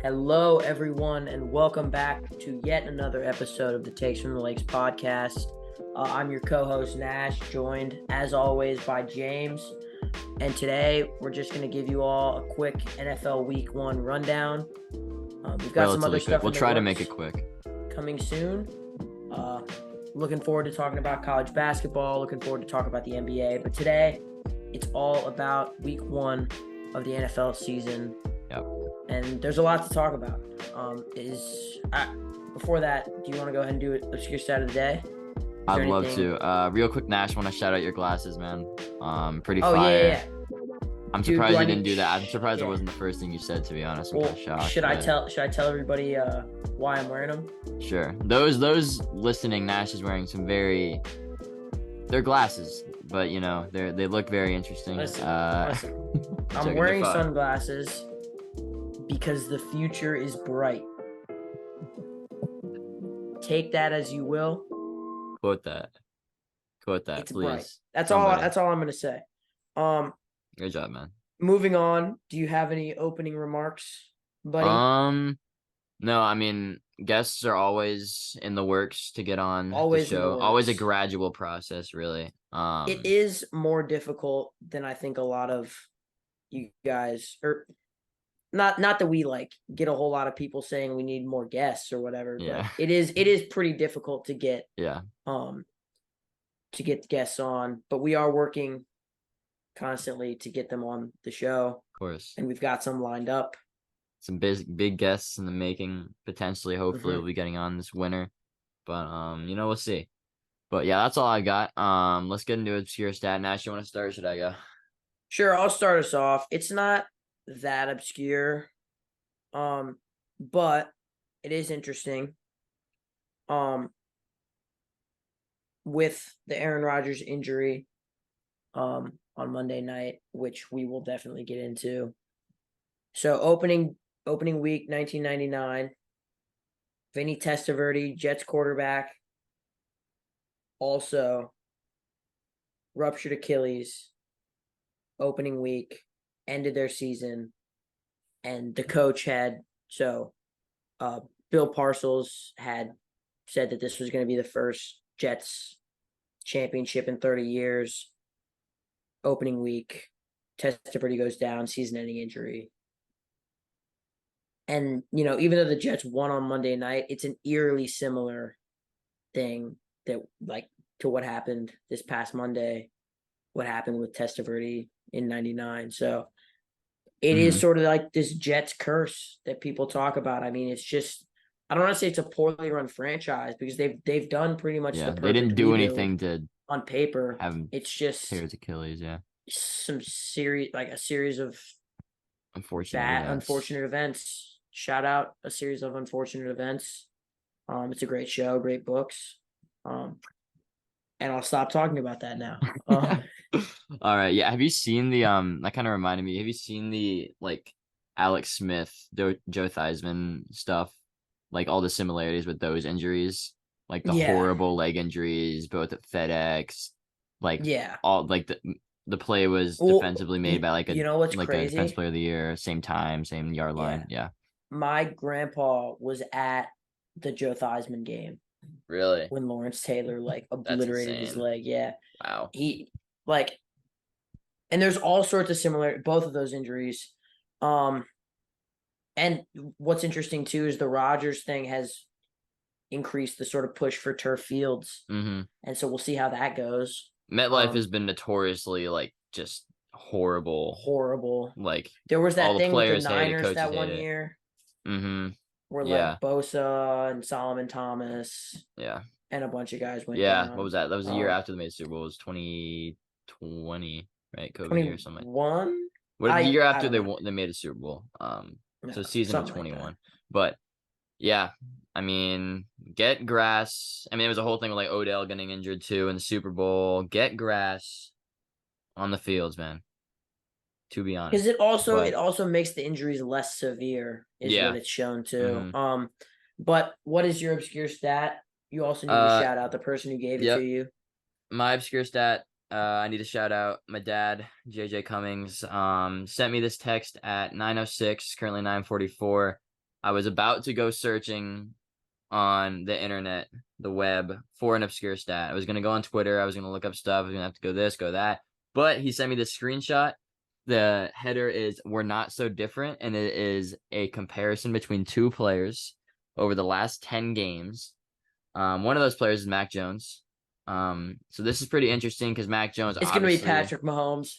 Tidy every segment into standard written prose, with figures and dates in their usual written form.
Hello, everyone, and welcome back to yet another episode of the Takes from the Lakes podcast. I'm your co-host, Nash, joined, as always, by James. And today, we're just going to give you all a quick NFL Week 1 rundown. We've got some other stuff We'll try to make it quick. Coming soon. Looking forward to talking about college basketball, looking forward to talking about the NBA. But today, it's all about Week 1 of the NFL season. Yep. And there's a lot to talk about. Before that, do you want to go ahead and do it obscure stat of the day? I'd love to. Real quick, Nash, want to shout out your glasses, man. Pretty fire. Yeah. I'm surprised you didn't do that. I'm surprised it wasn't the first thing you said, to be honest. I'm kind of shocked. Should I tell everybody why I'm wearing them? Sure. Those listening, Nash is wearing some they're glasses, but they look very interesting. Listen. I'm wearing sunglasses because the future is bright. Take that as you will. Quote that, it's please. Bright. That's all I'm gonna say. Good job, man. Moving on. Do you have any opening remarks, buddy? No. I mean, guests are always in the works to get on the show. Always a gradual process, really. It is more difficult than I think a lot of you guys, or not that we get a whole lot of people saying we need more guests or whatever. Yeah. But it is pretty difficult to get guests on, but we are working constantly to get them on the show. Of course. And we've got some lined up. Some big guests in the making, potentially. Hopefully we'll be getting on this winter. But we'll see. But yeah, that's all I got. Let's get into obscure stat. Nash, you want to start or should I go? Sure, I'll start us off. It's not that obscure, but it is interesting. With the Aaron Rodgers injury on Monday night, which we will definitely get into. So opening week 1999, Vinny Testaverde, Jets quarterback, also ruptured Achilles. Opening week, ended their season, and the coach Bill Parcells had said that this was going to be the first Jets championship in 30 years. Opening week, Testaverde goes down, season-ending injury. And, even though the Jets won on Monday night, it's an eerily similar thing that, to what happened this past Monday, what happened with Testaverde in 99. So it is sort of like this Jets curse that people talk about. I mean, it's just, I don't want to say it's a poorly run franchise because they've done pretty much the perfect they didn't do anything to on paper. It's just tear his Achilles, a series of unfortunate events. Shout out a series of unfortunate events. It's a great show, great books. And I'll stop talking about that now. All right. Yeah. Have you seen that kind of reminded me, have you seen the Alex Smith, Joe Theismann stuff? All the similarities with those injuries, horrible leg injuries, both at FedEx, all the play was defensively made by what's a crazy? defense player of the year, same time, same yard line. Yeah. My grandpa was at the Joe Theismann game. Really? When Lawrence Taylor obliterated his leg. Yeah. Wow. He and there's all sorts of similar both of those injuries. And what's interesting too is the Rodgers thing has increased the sort of push for turf fields. Mm-hmm. And so we'll see how that goes. MetLife has been notoriously just horrible. There was that thing with the Niners that one year. Mm-hmm. Where Bosa and Solomon Thomas. Yeah. And a bunch of guys went down. What was that? That was the year after they made the Super Bowl. It was 2020, right? COVID year or something. The year after they made a Super Bowl. So season of 21. But yeah, I mean, get grass. I mean, it was a whole thing with Odell getting injured too in the Super Bowl. Get grass on the fields, man. To be honest, because it also makes the injuries less severe, is what it's shown too. Mm-hmm. But what is your obscure stat? You also need to shout out the person who gave it to you. My obscure stat. I need to shout out my dad, JJ Cummings. Sent me this text at 9:06, currently 9:44. I was about to go searching on the internet, the web, for an obscure stat. I was gonna go on Twitter. I was gonna look up stuff. I was gonna have to go this, go that. But he sent me this screenshot. The header is "We're not so different," and it is a comparison between two players over the last 10 games. One of those players is Mac Jones. So this is pretty interesting because Mac Jones It's gonna be obviously Patrick Mahomes.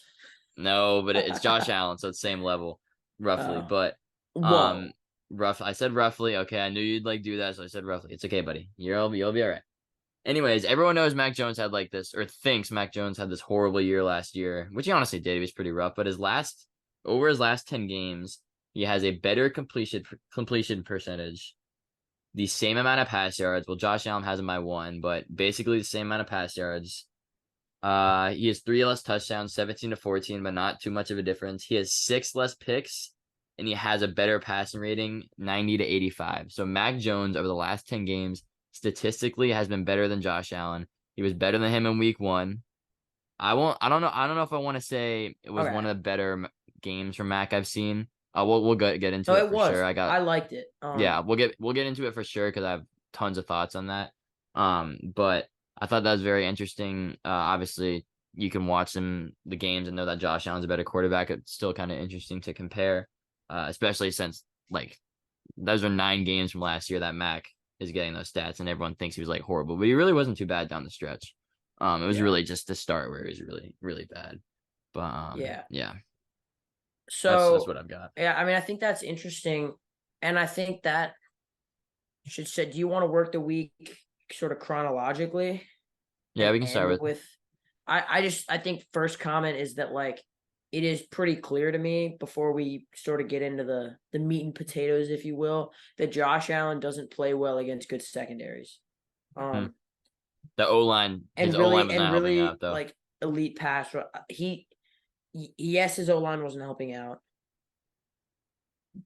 no, but it's Josh Allen, so it's same level roughly. But Whoa. I said roughly. Okay, I knew you'd like do that, so I said roughly. It's okay, buddy. You'll be all right. Anyways, everyone knows Mac Jones had like this, or thinks Mac Jones had this horrible year last year, which he honestly did. He was pretty rough, but over his last 10 games, he has a better completion percentage, the same amount of pass yards. Well, Josh Allen has him by one, but basically the same amount of pass yards. He has 3 less touchdowns, 17 to 14, but not too much of a difference. He has 6 less picks, and he has a better passing rating, 90 to 85. So Mac Jones over the last 10 games statistically has been better than Josh Allen. He was better than him in week 1. I don't know if I want to say it was one of the better games from Mac I've seen. We'll get into it for sure. I liked it. Yeah, we'll get into it for sure because I have tons of thoughts on that. But I thought that was very interesting. Obviously, you can watch the games and know that Josh Allen's a better quarterback. It's still kind of interesting to compare, especially since like those are 9 games from last year that Mac is getting those stats, and everyone thinks he was like horrible, but he really wasn't too bad down the stretch. It was really just the start where he was really, really bad. But yeah. So that's what I've got. Yeah, I mean, I think that's interesting, and I think that should say, do you want to work the week sort of chronologically? Yeah, we can start with. I think first comment is that like it is pretty clear to me before we sort of get into the meat and potatoes, if you will, that Josh Allen doesn't play well against good secondaries. The O-line, his O-line was not helping out though. Like elite pass. Yes, his O-line wasn't helping out.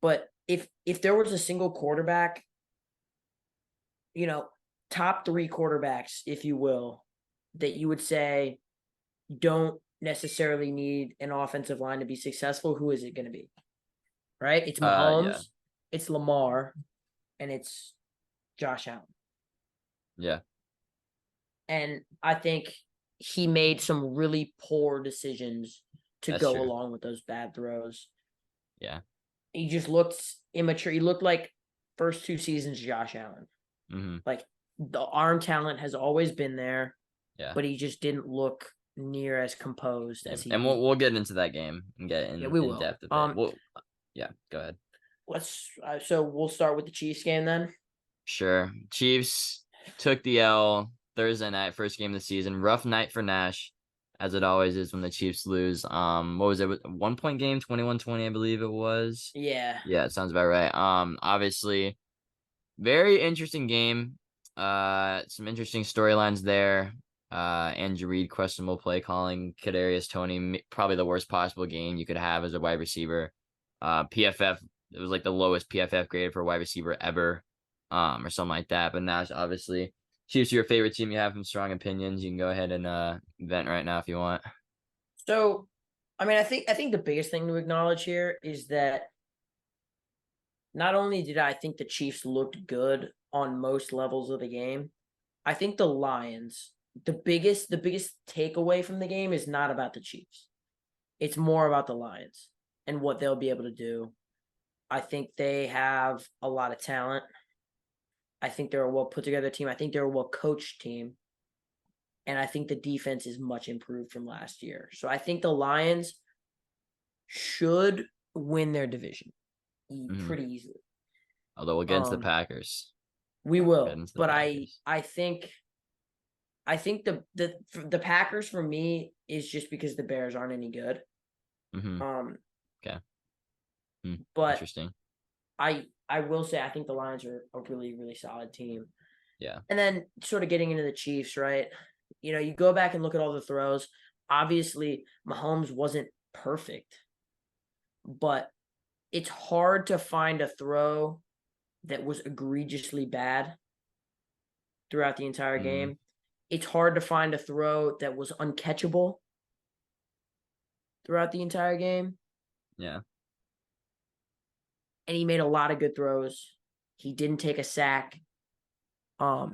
But if there was a single quarterback, top 3 quarterbacks, if you will, that you would say don't necessarily need an offensive line to be successful, who is it going to be? Right? It's Mahomes, it's Lamar, and it's Josh Allen. Yeah. And I think he made some really poor decisions to go along with those bad throws. Yeah. He just looked immature. He looked like first 2 seasons Josh Allen. Mm-hmm. Like the arm talent has always been there, yeah, but he just didn't look near as composed as he. And we'll get into that game and get in depth a bit. Yeah, go ahead. So we'll start with the Chiefs game then. Sure. Chiefs took the L Thursday night, first game of the season. Rough night for Nash, as it always is when the Chiefs lose. What was it? 1-point game, 21-20, I believe it was. Yeah. Yeah, it sounds about right. Obviously, very interesting game. Some interesting storylines there. Andrew Reid, questionable play calling. Kadarius Toney, probably the worst possible game you could have as a wide receiver. PFF, it was like the lowest PFF grade for a wide receiver ever, or something like that. But Nash, obviously, Chiefs are your favorite team. You have some strong opinions. You can go ahead and vent right now if you want. So, I mean, I think the biggest thing to acknowledge here is that not only did I think the Chiefs looked good on most levels of the game, I think the Lions, the biggest takeaway from the game is not about the Chiefs. It's more about the Lions and what they'll be able to do. I think they have a lot of talent. I think they're a well put together team. I think they're a well coached team. And I think the defense is much improved from last year. So I think the Lions should win their division pretty easily. Although we'll get into the Packers. We will. But I think the Packers for me is just because the Bears aren't any good. Okay. But interesting. I will say I think the Lions are a really, really solid team. Yeah. And then sort of getting into the Chiefs, right? You go back and look at all the throws. Obviously, Mahomes wasn't perfect, but it's hard to find a throw that was egregiously bad throughout the entire game. It's hard to find a throw that was uncatchable throughout the entire game. Yeah. and he made a lot of good throws. He didn't take a sack. I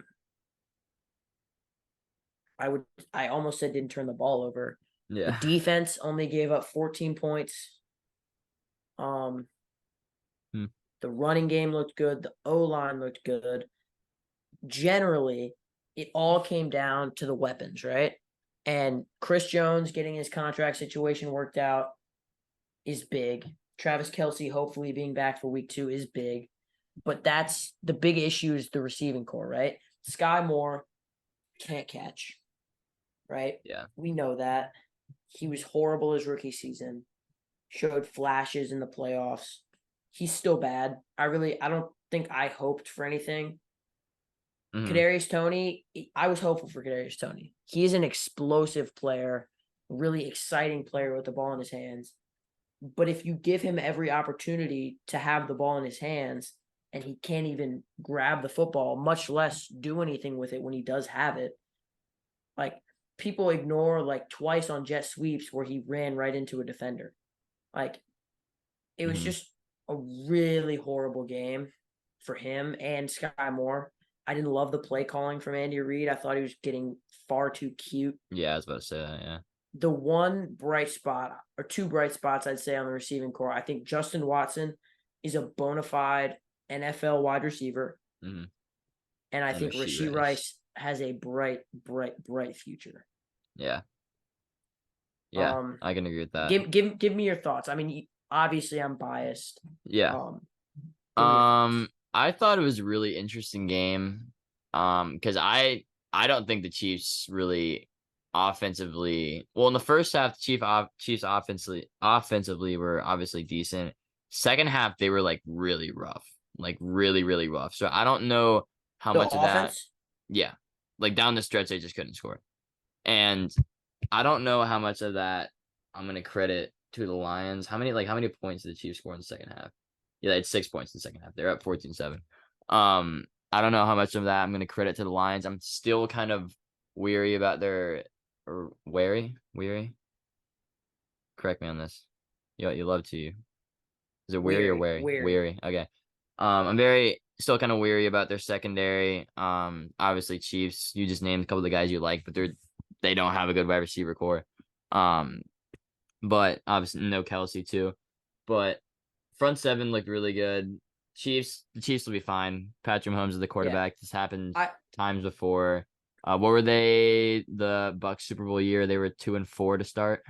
almost said didn't turn the ball over. Yeah. The defense only gave up 14 points. The running game looked good. The O-line looked good. Generally, it all came down to the weapons, right? And Chris Jones getting his contract situation worked out is big. Travis Kelce hopefully being back for week 2 is big. But that's the big issue is the receiving core, right? Sky Moore can't catch, right? Yeah. We know that. He was horrible his rookie season. Showed flashes in the playoffs. He's still bad. I don't think I hoped for anything. Kadarius Toney, I was hopeful for Kadarius Toney. He is an explosive player, really exciting player with the ball in his hands. But if you give him every opportunity to have the ball in his hands and he can't even grab the football, much less do anything with it when he does have it, like people ignore like twice on jet sweeps where he ran right into a defender. Like it was just a really horrible game for him and Sky Moore. I didn't love the play calling from Andy Reid. I thought he was getting far too cute. Yeah, I was about to say that, yeah. The one bright spot, or two bright spots, I'd say, on the receiving core, I think Justin Watson is a bona fide NFL wide receiver. And I think Rashee Rice has a bright future. Yeah. Yeah, I can agree with that. Give me your thoughts. I mean, obviously I'm biased. Yeah. I thought it was a really interesting game. Because I don't think the Chiefs really offensively. Well, in the first half, the Chiefs offensively were obviously decent. Second half, they were like really rough, like really rough. So I don't know how much of that. Yeah, like down the stretch, they just couldn't score, and I don't know how much of that I'm gonna credit to the Lions. How many points did the Chiefs score in the second half? Yeah, they had 6 points in the second half. They're up 14-7. I don't know how much of that I'm gonna credit to the Lions. I'm still kind of weary about their weary. Correct me on this. You love to. Is it weary or wary? Weary. Okay. I'm still kind of weary about their secondary. Obviously Chiefs. You just named a couple of the guys you like, but they don't have a good wide receiver core. But obviously no Kelce too. But front seven looked really good. The Chiefs will be fine. Patrick Mahomes is the quarterback. This happened times before. What were they? The Bucs Super Bowl year, they were 2-4 to start.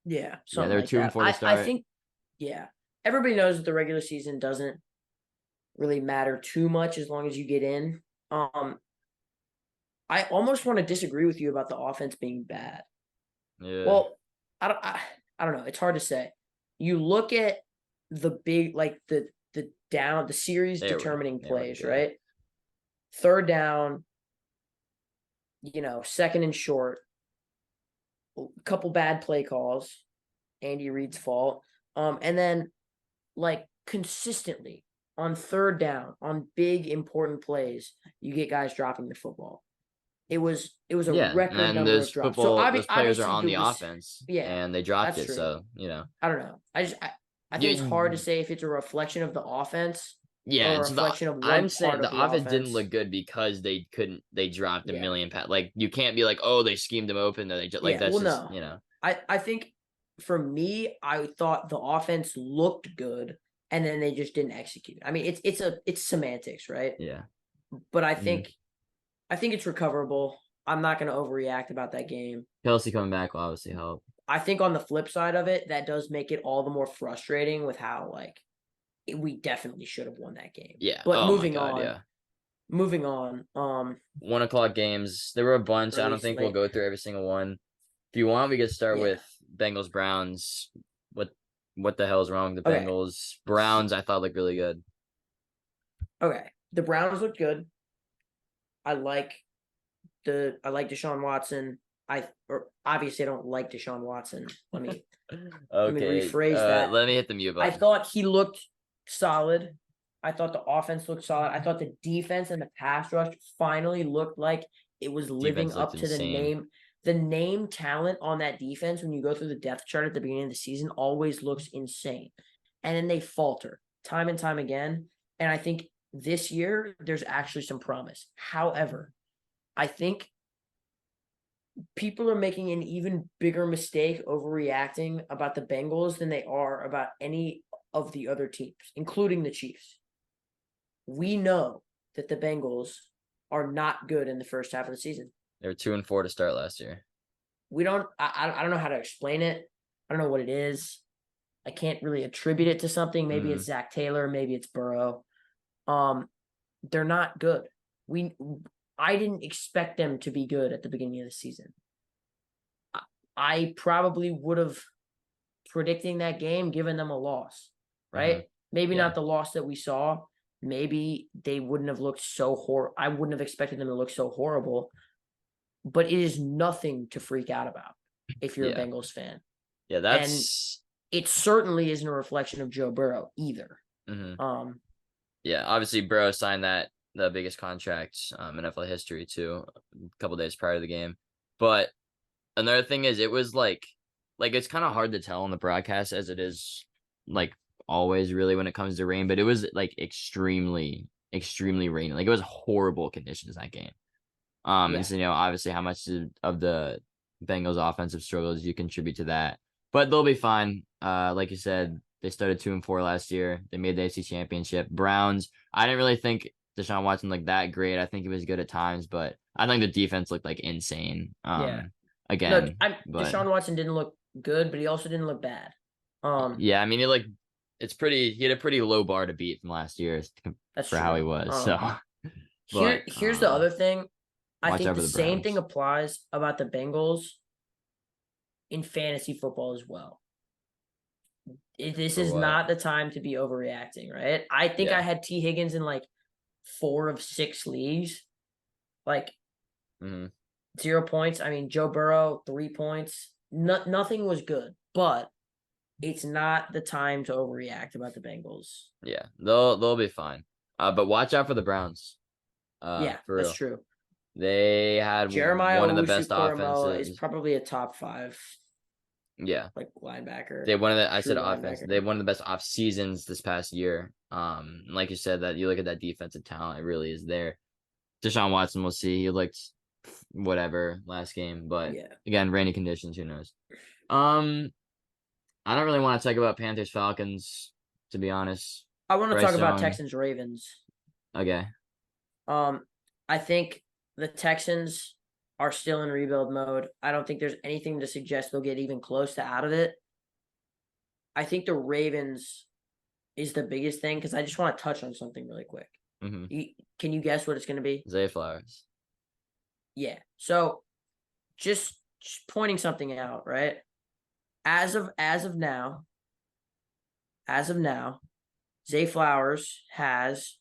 Yeah, they were 2-4 to start. I think, everybody knows that the regular season doesn't really matter too much as long as you get in. I almost want to disagree with you about the offense being bad. Yeah. Well, I don't know. It's hard to say. You look at the big, like the series determining plays, right? Third down, second and short, a couple bad play calls, Andy Reid's fault. And then like consistently on third down, on big important plays, you get guys dropping the football. It was a record number of drops. Those players are on the offense, and they dropped it. True. So I don't know. I think it's hard to say if it's a reflection of the offense. Yeah, or a reflection of one I'm saying the offense didn't look good because they dropped a million passes. Like you can't be like, oh, they schemed them open. They just no. I think for me, I thought the offense looked good, and then they just didn't execute. I mean, it's semantics, right? Yeah. But I think it's recoverable. I'm not going to overreact about that game. Kelce coming back will obviously help. I think on the flip side of it, that does make it all the more frustrating with how we definitely should have won that game. Yeah. But moving on. 1 o'clock games. There were a bunch. I don't think we'll go through every single one. If you want, we could start with Bengals Browns. What the hell is wrong with the Bengals? Browns, I thought looked really good. Okay. The Browns looked good. I like Deshaun Watson. Obviously I don't like Deshaun Watson. Let me rephrase that. Let me hit the mute button. I thought he looked solid. I thought the offense looked solid. I thought the defense and the pass rush finally looked like it was living up to the name. The name talent on that defense, when you go through the depth chart at the beginning of the season, always looks insane. And then they falter. time and time again. And I think this year there's actually some promise. However, I think people are making an even bigger mistake overreacting about the Bengals than they are about any of the other teams, including the Chiefs. We know that the Bengals are not good in the first half of the season. They were 2-4 to start last year. I don't know how to explain it. I don't know what it is. I can't really attribute it to something. Maybe it's Zach Taylor, maybe it's Burrow. They're not good. I didn't expect them to be good at the beginning of the season. I probably would have predicting that game given them a loss, right? Maybe not the loss that we saw. Maybe they wouldn't have looked so horrible. I wouldn't have expected them to look so horrible. But it is nothing to freak out about if you're a Bengals fan. Yeah, that's... And it certainly isn't a reflection of Joe Burrow either. Yeah, obviously Burrow signed the biggest contract in NFL history too, a couple days prior to the game. But another thing is, it was like it's kind of hard to tell on the broadcast, as it is like always really when it comes to rain. But it was like extremely rainy. Like, it was horrible conditions that game. And so, obviously how much of the Bengals offensive struggles you contribute to that, but they'll be fine. Like you said, they started 2-4 last year. They made the AFC Championship. Browns, I didn't really think Deshaun Watson looked that great. I think he was good at times, but I think the defense looked like insane. Again, Deshaun Watson didn't look good, but he also didn't look bad. Yeah, I mean, he had a pretty low bar to beat from last year for how he was. Here's the other thing. I think the same thing applies about the Bengals in fantasy football as well. This is not the time to be overreacting, right? I think I had T. Higgins in like 4 of 6 leagues. Like 0 points. I mean, Joe Burrow, 3 points. Nothing was good, but it's not the time to overreact about the Bengals. Yeah, they'll be fine. But watch out for the Browns. That's true. They had Jeremiah one of the best offenses. Is probably a top 5. Yeah, like linebacker. They one of the I said offense. They had one of the best off seasons this past year. Like you said, that you look at that defensive talent, it really is there. Deshaun Watson, we'll see. He looked whatever last game, but again, rainy conditions. Who knows? I don't really want to talk about Panthers Falcons, to be honest. I want to talk about Texans Ravens. Okay. I think the Texans are still in rebuild mode. I don't think there's anything to suggest they'll get even close to out of it. I think the Ravens is the biggest thing, because I just want to touch on something really quick. Can you guess what it's going to be? Zay Flowers. Yeah. So just pointing something out, right? As of now, Zay Flowers has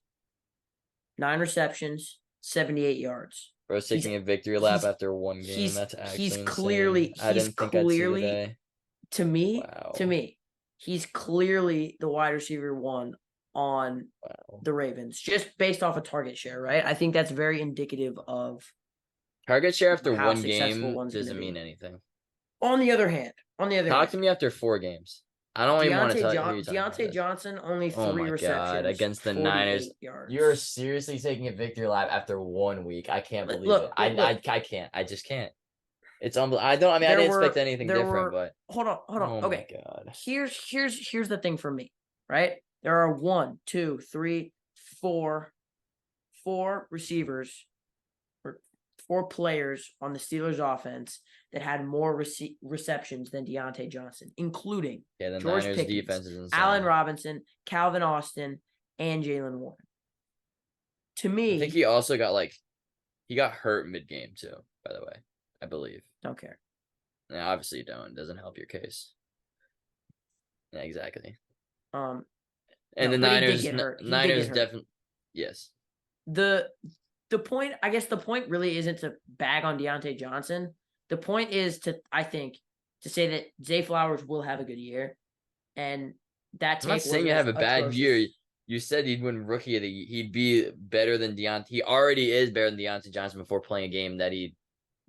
9 receptions, 78 yards. Bro's taking a victory lap after one game. That's actually insane. He's clearly to me, he's clearly the wide receiver 1 on the Ravens, just based off of target share, right? I think that's very indicative of target share after one game doesn't mean anything. On the other hand, talk to me after 4 games. I don't even want to tell you. Deontay Johnson only 3 receptions. God, against the Niners. Yards. You're seriously taking a victory lap after 1 week. I can't believe it. I can't. I just can't. It's unbelievable. I didn't expect anything different, but hold on. Oh okay. My God. Here's the thing for me, right? There are 1, 2, 3, 4 receivers, or 4 players on the Steelers offense that had more receptions than Deontay Johnson, including the George Niners Pickens, defense is insane. Allen Robinson, Calvin Austin, and Jaylen Warren. To me, I think he also got hurt mid-game too, by the way, I believe. Don't care. Yeah, obviously you don't. It doesn't help your case. Yeah, exactly. And the Niners definitely, yes. The point, I guess the point really isn't to bag on Deontay Johnson. The point is to say that Zay Flowers will have a good year, and that I'm not saying you have a bad year. You said he'd win Rookie of the Year. He'd be better than Deontay. He already is better than Deontay Johnson before playing a game that he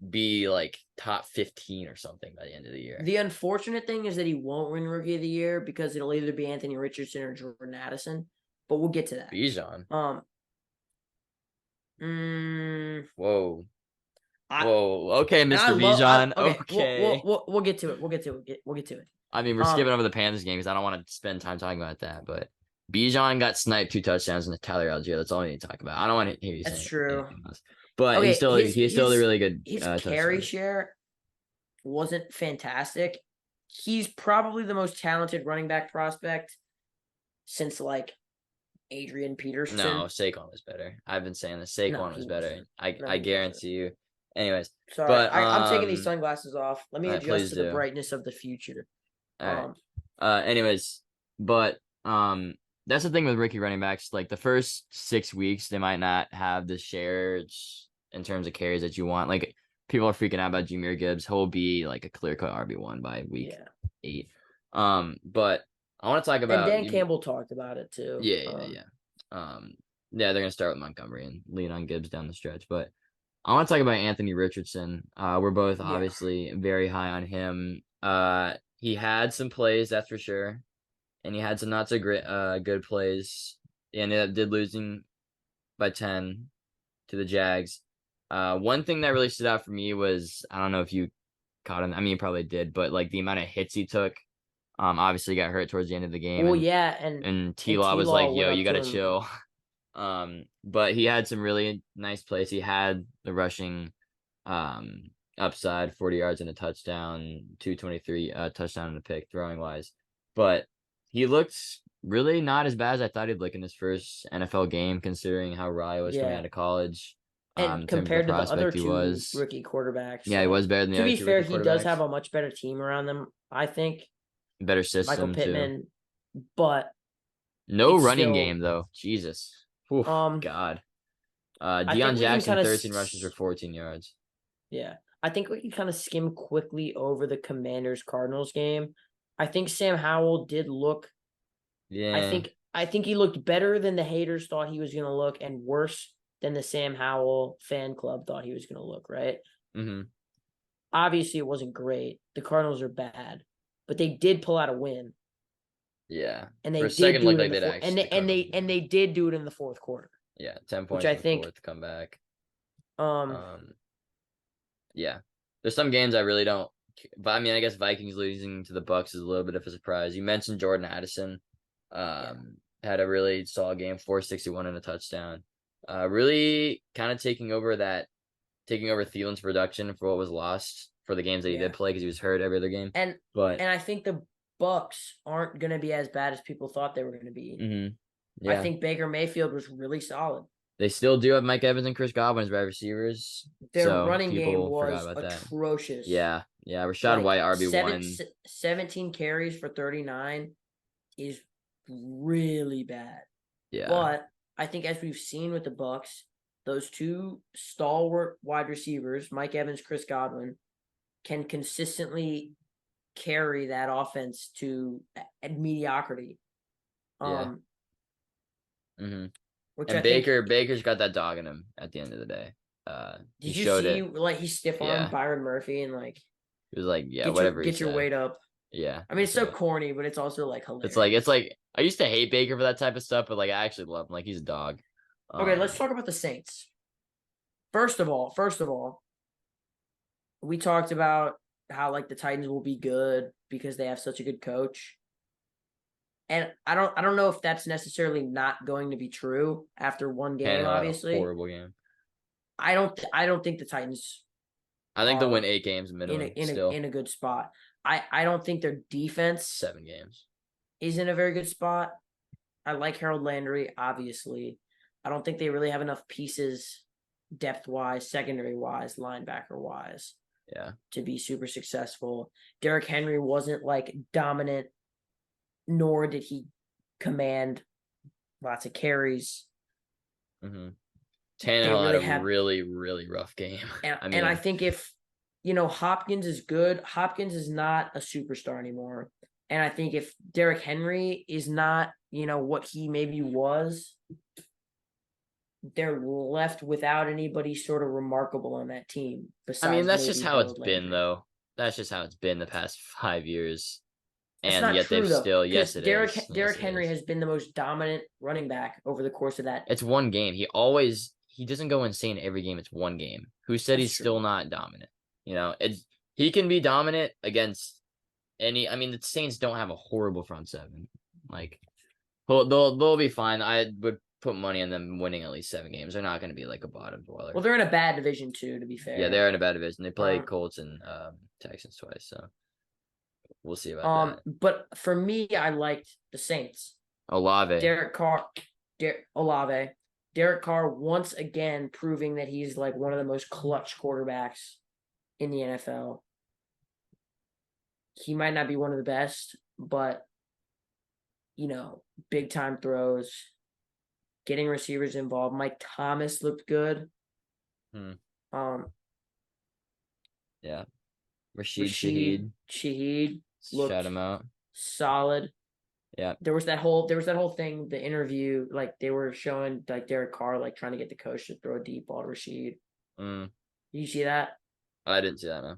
be like top 15 or something by the end of the year. The unfortunate thing is that he won't win Rookie of the Year because it'll either be Anthony Richardson or Jordan Addison. But we'll get to that. Bijan. Whoa. Whoa. Okay, Mr. Bijan. Okay. We'll get to it. We'll get to it. I mean, we're skipping over the Panthers game because I don't want to spend time talking about that. But Bijan got sniped 2 touchdowns in the Tyler Algier. That's all we need to talk about. I don't want to hear you say that's true. else. But okay, he's still a really good. His carry share wasn't fantastic. He's probably the most talented running back prospect since like Adrian Peterson. No, Saquon was better. I've been saying this. Saquon was better. I guarantee you. Anyways, sorry, but I'm taking these sunglasses off. Let me adjust to the brightness of the future. All right. Anyways, but that's the thing with rookie running backs. Like the first 6 weeks, they might not have the shares in terms of carries that you want. Like people are freaking out about Jahmyr Gibbs. He'll be like a clear-cut RB1 by week 8. But I want to talk about. And Dan Campbell talked about it too. Yeah. They're gonna start with Montgomery and lean on Gibbs down the stretch. But I want to talk about Anthony Richardson. We're both obviously very high on him. He had some plays, that's for sure, and he had some not so great, good plays. He ended up losing by 10 to the Jags. One thing that really stood out for me was, I don't know if you caught him. I mean, you probably did, but like the amount of hits he took. Obviously got hurt towards the end of the game. Well, and T-Law was like, "Yo, you gotta chill." But he had some really nice plays. He had the rushing, upside, 40 yards and a touchdown, 223 touchdown and a pick throwing wise. But he looked really not as bad as I thought he'd look in his first NFL game, considering how raw he was coming out of college. And compared to the other two rookie quarterbacks. Yeah, he was better than the other two. To be fair, he does have a much better team around them, I think. Better system, Michael Pittman, but no running game though. Jesus. Oof, God. Deion Jackson, 13 rushes for 14 yards. Yeah. I think we can kind of skim quickly over the Commanders-Cardinals game. I think Sam Howell did look. Yeah. I think he looked better than the haters thought he was going to look, and worse than the Sam Howell fan club thought he was going to look. Right. Mm-hmm. Obviously, it wasn't great. The Cardinals are bad, but they did pull out a win. Yeah. And they did do it and they did do it in the fourth quarter. Yeah, 10 points, which I think fourth comeback. Yeah. There's some games I really don't, but I mean, I guess Vikings losing to the Bucks is a little bit of a surprise. You mentioned Jordan Addison. Had a really solid game, 461 and a touchdown. Really kind of taking over Thielen's production for what was lost for the games that he did play because he was hurt every other game. And I think the Bucks aren't going to be as bad as people thought they were going to be. Mm-hmm. Yeah. I think Baker Mayfield was really solid. They still do have Mike Evans and Chris Godwin as wide receivers. Their running game was atrocious. Yeah. Rashad White, RB1. 17 carries for 39 is really bad. Yeah. But I think as we've seen with the Bucks, those two stalwart wide receivers, Mike Evans, Chris Godwin, can consistently carry that offense to mediocrity. Mm-hmm. And Baker's got that dog in him at the end of the day. Did you see like he stiff-armed Byron Murphy and like he was like, whatever. Get your weight up. Yeah. I mean, it's so corny, but it's also like hilarious. It's like I used to hate Baker for that type of stuff, but like I actually love him. Like he's a dog. Okay, let's talk about the Saints. First of all, we talked about how like the Titans will be good because they have such a good coach. And I don't know if that's necessarily not going to be true after one game, obviously. Horrible game. I don't think the Titans. I think they'll win 8 games minimum. In a good spot. I don't think their defense 7 games is in a very good spot. I like Harold Landry, obviously. I don't think they really have enough pieces, depth wise, secondary wise, linebacker wise. Yeah. To be super successful. Derrick Henry wasn't like dominant, nor did he command lots of carries. Mm-hmm. Tannehill had a really, really rough game. And I think if, Hopkins is good, Hopkins is not a superstar anymore. And I think if Derrick Henry is not, what he maybe was, they're left without anybody sort of remarkable on that team besides that's just maybe how it's Harold been, Landry. though. That's just how it's been the past 5 years. That's And not yet they've true though, still, because yes, it is. Yes, Derrick it Henry is. has been the most dominant running back over the course of that. It's one game. He doesn't go insane every game. It's one game. Who said That's he's still true. not dominant? He can be dominant against the Saints don't have a horrible front seven. Like, they'll be fine. I would put money on them winning at least 7 games. They're not going to be like a bottom dweller. Well, they're in a bad division too, to be Yeah, fair. they're in a bad division. They play Colts and Texans twice, so we'll see about that. But for me, I liked the Saints. Olave. Olave. Derek Carr once again proving that he's like one of the most clutch quarterbacks in the NFL. He might not be one of the best, but big time throws, getting receivers involved. Mike Thomas looked good. Yeah. Rashid Shaheed looked shout him out. Solid. Yeah. There was that whole thing, the interview, like they were showing like Derek Carr like trying to get the coach to throw a deep ball to Rashid. You see that? I didn't see that, no.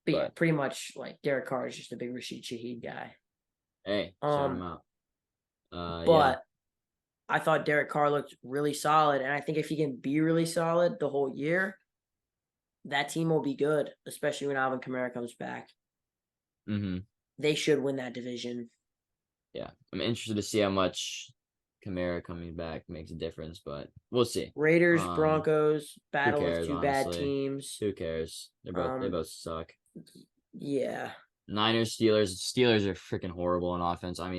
But yeah, pretty much like Derek Carr is just a big Rashid Shaheed guy. Hey, shout him out. But I thought Derek Carr looked really solid, and I think if he can be really solid the whole year, that team will be good, especially when Alvin Kamara comes back. They should win that division. Yeah, I'm interested to see how much Kamara coming back makes a difference, but we'll see. Raiders, Broncos, battle of two honestly? bad teams. Who cares? They both suck. Yeah. Niners, Steelers are freaking horrible in offense. I'm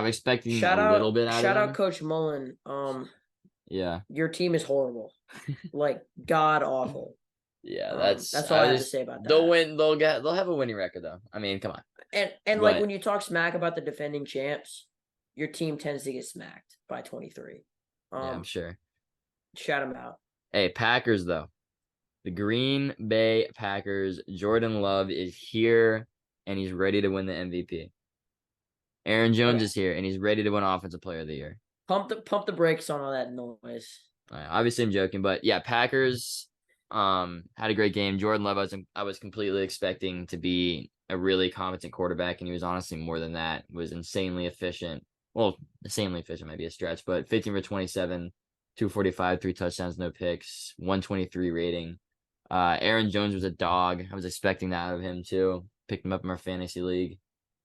expecting a little bit out of them. Shout out Coach Mullen. Yeah. Your team is horrible. Like god awful. Yeah, that's all I have to say about that. They'll win. They'll have a winning record though. I mean, come on. And like when you talk smack about the defending champs, your team tends to get smacked by 23. Yeah, I'm sure. Shout them out. Hey, Packers though. The Green Bay Packers. Jordan Love is here and he's ready to win the MVP. Aaron Jones is here and he's ready to win Offensive Player of the Year. Pump the brakes on all that noise. Obviously, I'm joking, but yeah, Packers had a great game. Jordan Love, I was completely expecting to be a really competent quarterback, and he was honestly more than that. Was insanely efficient. Well, insanely efficient might be a stretch, but 15 for 27, 245, 3 touchdowns, no picks, 123 rating. Aaron Jones was a dog. I was expecting that out of him too. Picked him up in our fantasy league.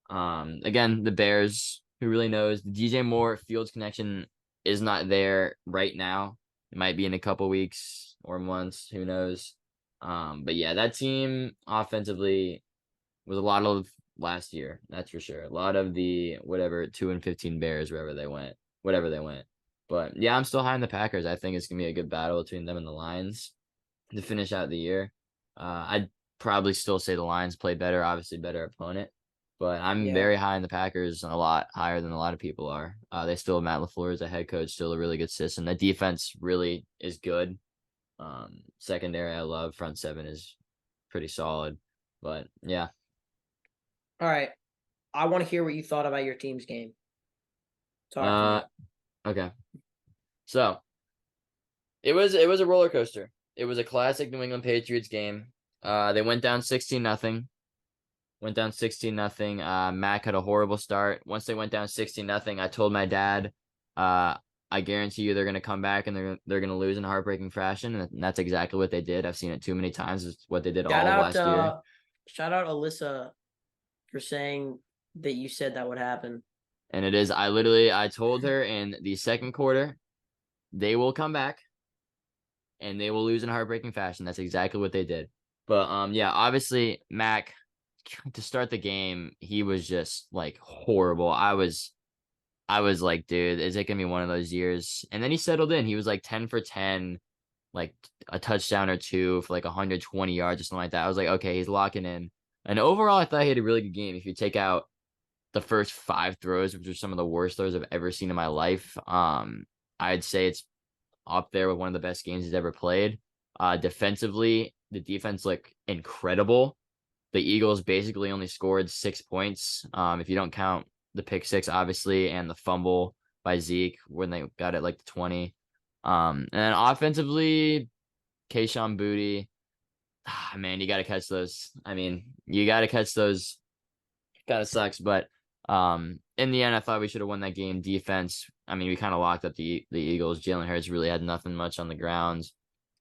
Again, the Bears, who really knows? The DJ Moore Fields connection is not there right now. It might be in a couple weeks or months. Who knows? But yeah, that team offensively was a lot of last year. That's for sure. A lot of the 2-15 Bears, whatever they went. But yeah, I'm still high on the Packers. I think it's gonna be a good battle between them and the Lions to finish out the year. I'd probably still say the Lions play better, obviously better opponent. But I'm very high on the Packers, a lot higher than a lot of people are. They still have Matt LaFleur as a head coach, still a really good system. The defense really is good. Secondary, I love. Front seven is pretty solid. But yeah. All right. I want to hear what you thought about your team's game. Talk to me. Okay. So it was a roller coaster. It was a classic New England Patriots game. They went down 16-0. Mac had a horrible start. Once they went down 16-0, I told my dad, I guarantee you they're going to come back and they're going to lose in heartbreaking fashion. And that's exactly what they did. I've seen it too many times. It's what they did all last year. Shout out Alyssa for saying that you said that would happen. And it is. I told her in the second quarter, they will come back and they will lose in heartbreaking fashion. That's exactly what they did. But yeah, obviously Mac, to start the game, he was just like horrible. I was like, dude, is it gonna be one of those years? And then he settled in. He was like 10 for 10, like a touchdown or two for like 120 yards or something like that. I was like, okay, he's locking in. And overall, I thought he had a really good game. If you take out the first 5 throws, which are some of the worst throws I've ever seen in my life, I'd say it's up there with one of the best games he's ever played. Defensively, the defense looked incredible. The Eagles basically only scored 6 points. If you don't count the pick 6, obviously, and the fumble by Zeke when they got it like the 20. And then offensively, Kayshon Boutte. Man, you got to catch those. I mean, you got to catch those. Kind of sucks, but in the end, I thought we should have won that game. Defense, I mean, we kind of locked up the Eagles. Jalen Hurts really had nothing much on the grounds.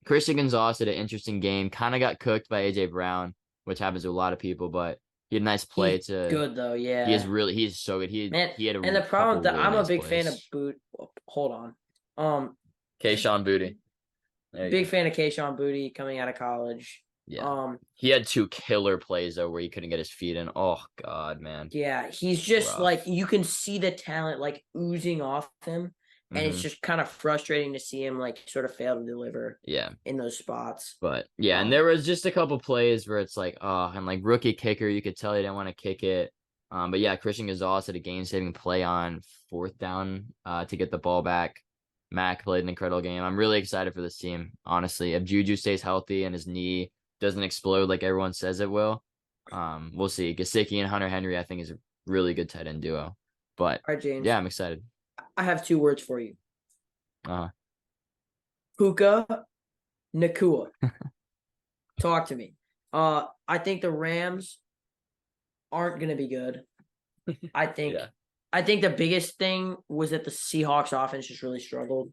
Christian Gonzalez had an interesting game. Kind of got cooked by AJ Brown, which happens to a lot of people, but he had a nice play He's to. good though, yeah. He's so good. He had and the problem that I'm a big fan of Boot. Hold on, Kayshon Boutte. Big fan of Kayshon Boutte coming out of college. Yeah. He had 2 killer plays though where he couldn't get his feet in. Oh God, man. Yeah, he's just like you can see the talent like oozing off him, and it's just kind of frustrating to see him like sort of fail to deliver. Yeah, in those spots. But yeah, and there was just a couple plays where it's like, oh, and like rookie kicker, you could tell he didn't want to kick it. But yeah, Christian Gonzalez had a game-saving play on 4th down to get the ball back. Mac played an incredible game. I'm really excited for this team, honestly. If Juju stays healthy and his knee doesn't explode like everyone says it will, we'll see. Gesicki and Hunter Henry, I think, is a really good tight end duo. But all right, James. Yeah, I'm excited. I have 2 words for you. Puka Nacua. Talk to me. I think the Rams aren't going to be good. I think the biggest thing was that the Seahawks offense just really struggled.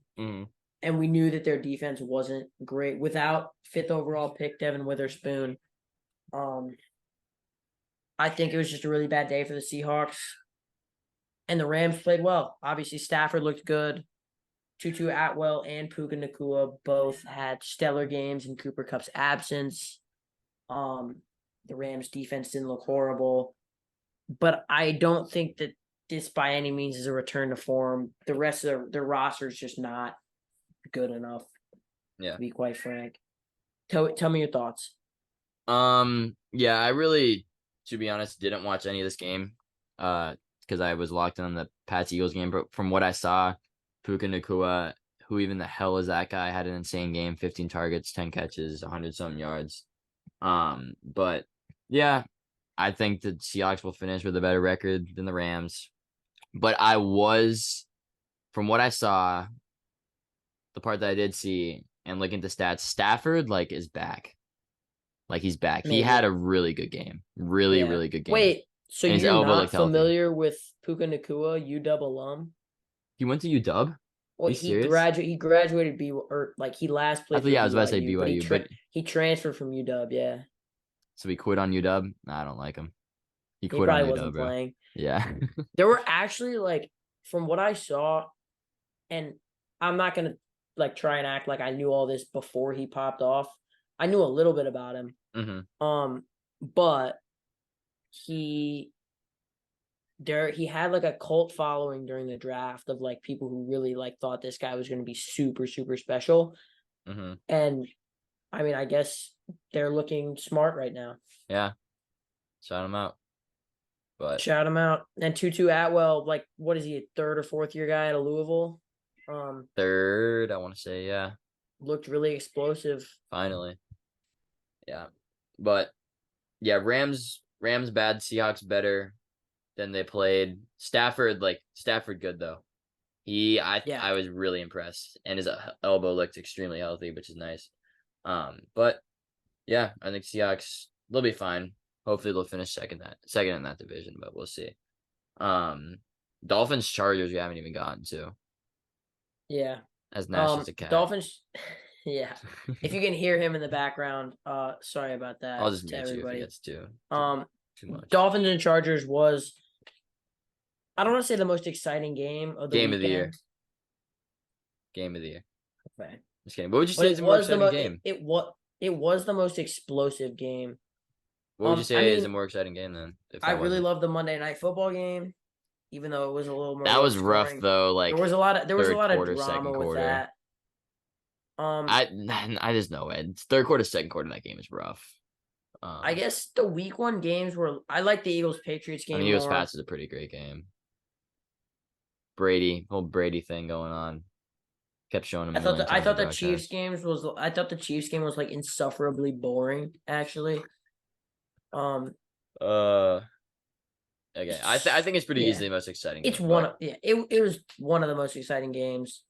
And we knew that their defense wasn't great without 5th overall pick Devin Witherspoon. I think it was just a really bad day for the Seahawks. And the Rams played well. Obviously, Stafford looked good. Tutu Atwell and Puka Nacua both had stellar games in Cooper Kupp's absence. The Rams defense didn't look horrible. But I don't think that this by any means is a return to form. The rest of their roster is just not good enough. Yeah. To be quite frank. Tell me your thoughts. Yeah, I really, to be honest, didn't watch any of this game. Because I was locked in on the Pats Eagles game. But from what I saw, Puka Nacua, who even the hell is that guy, had an insane game, 15 targets, 10 catches, 100-something yards. But yeah, I think the Seahawks will finish with a better record than the Rams. But from what I saw, the part that I did see and looking at the stats, Stafford is back. He's back. Maybe. He had a really good game. Really good game. Wait, so you're not familiar with Puka Nacua, UW alum? He went to UW? Well, he graduated he last played. I was about to say BYU, but he transferred from UW. Yeah. So he quit on UW. I don't like him. He quit probably on UW, wasn't playing. Yeah. There were actually from what I saw, and I'm not gonna try and act like I knew all this before he popped off. I knew a little bit about him. But he had a cult following during the draft of people who really thought this guy was going to be super, super special. And I mean, I guess they're looking smart right now. Yeah. Shout him out. And Tutu Atwell, what is he, a 3rd or 4th year guy at Louisville? 3rd, I want to say, yeah. Looked really explosive. Finally. Yeah. But yeah, Rams bad, Seahawks better than they played. Stafford good though. I was really impressed, and his elbow looked extremely healthy, which is nice. But yeah, I think Seahawks, they'll be fine. Hopefully they'll finish second in that division, but we'll see. Dolphins Chargers we haven't even gotten to. Yeah. As Nash is a cat. Dolphins. Yeah. If you can hear him in the background, sorry about that. I'll just mute you if it gets too much. Dolphins and Chargers was, I don't want to say the most exciting game of the game weekend. of the year. Game of the year. Okay. Just kidding. What would you say is a more exciting game? It was the most explosive game. What would you say is a more exciting game then? I really loved the Monday Night Football game, even though it was a little more. That was rough though. There was a lot of drama with that. I just know it. 3rd quarter, 2nd quarter, that game is rough. I guess the week 1 games were. I like the Eagles Patriots game. Eagles Pats is a pretty great game. Whole Brady thing going on. Kept showing him. I thought the Chiefs game was insufferably boring. Actually. Yeah, Okay, I think it's pretty easily the most exciting. It's game, it was one of the most exciting games.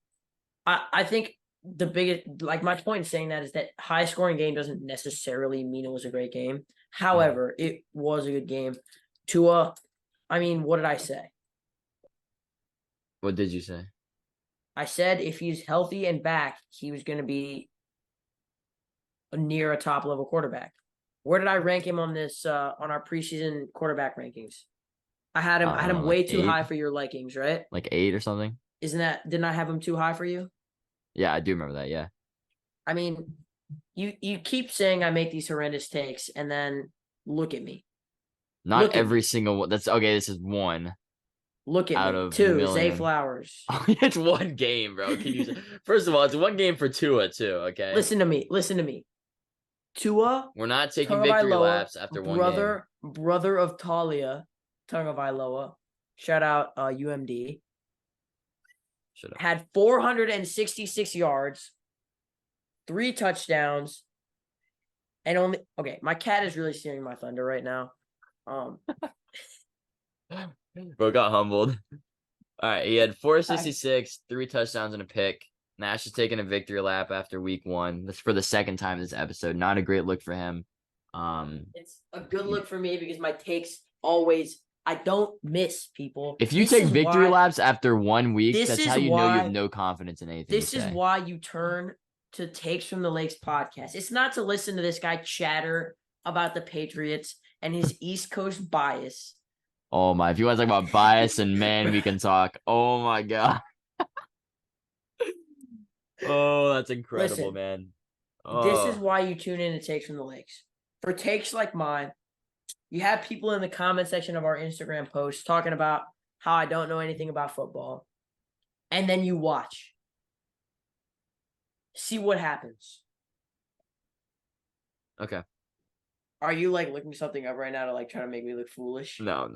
I think the biggest, like, my point in saying that is that high scoring game doesn't necessarily mean it was a great game. However, it was a good game. Tua, I mean, what did I say? What did you say? I said if he's healthy and back, he was going to be near a top level quarterback. Where did I rank him on this on our preseason quarterback rankings? I had him like way too 8? high for your likings, right? Like 8 or something? Didn't I have him too high for you? Yeah, I do remember that. Yeah. I mean, you keep saying I make these horrendous takes, and then look at me. Not every single one. That's okay. This is one. Look at out me. of 2, Zay Flowers. It's one game, bro. Can you? First of all, it's one game for Tua too. Okay. Listen to me. Tua. We're not taking victory laps after one game. Brother of Talia, Tagovailoa. Shout out UMD. Had 466 yards, 3 touchdowns, and only my cat is really stealing my thunder right now. Bro got humbled. All right, he had 466, 3 touchdowns and a pick. Nash is taking a victory lap after week 1. That's for the second time this episode. Not a great look for him. It's a good look for me because my takes always, I don't miss, people. If you take victory laps after 1 week, that's how you know you have no confidence in anything. This is why you turn to Takes from the Lakes podcast. It's not to listen to this guy chatter about the Patriots and his East Coast bias. Oh my, if you want to talk about bias and man, we can talk. Oh my God. Oh, that's incredible, man. This is why you tune in to Takes from the Lakes. For takes like mine, you have people in the comment section of our Instagram posts talking about how I don't know anything about football. And then you watch. See what happens. Okay. Are you like looking something up right now to like try to make me look foolish? No.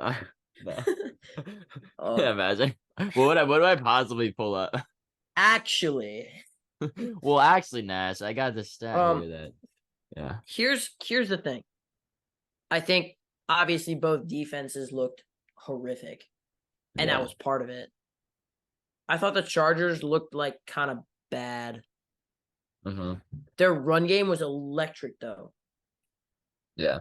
Yeah, imagine. What do I possibly pull up? Actually. Well, actually, Nash, I got the stat here that. Yeah. Here's the thing. I think obviously both defenses looked horrific, and that was part of it. I thought the Chargers looked like kind of bad. Their run game was electric, though. Yeah.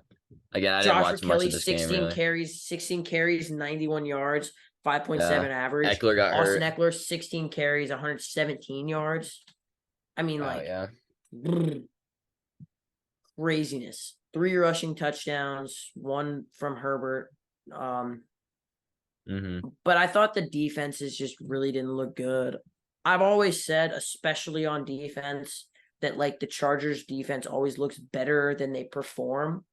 Again, I didn't watch much of this game, really. 16 carries, 91 yards, 5.7 average. Eckler got hurt. Austin Eckler, 16 carries, 117 yards. I mean, craziness. 3 rushing touchdowns, 1 from Herbert. But I thought the defenses just really didn't look good. I've always said, especially on defense, that like the Chargers defense always looks better than they perform.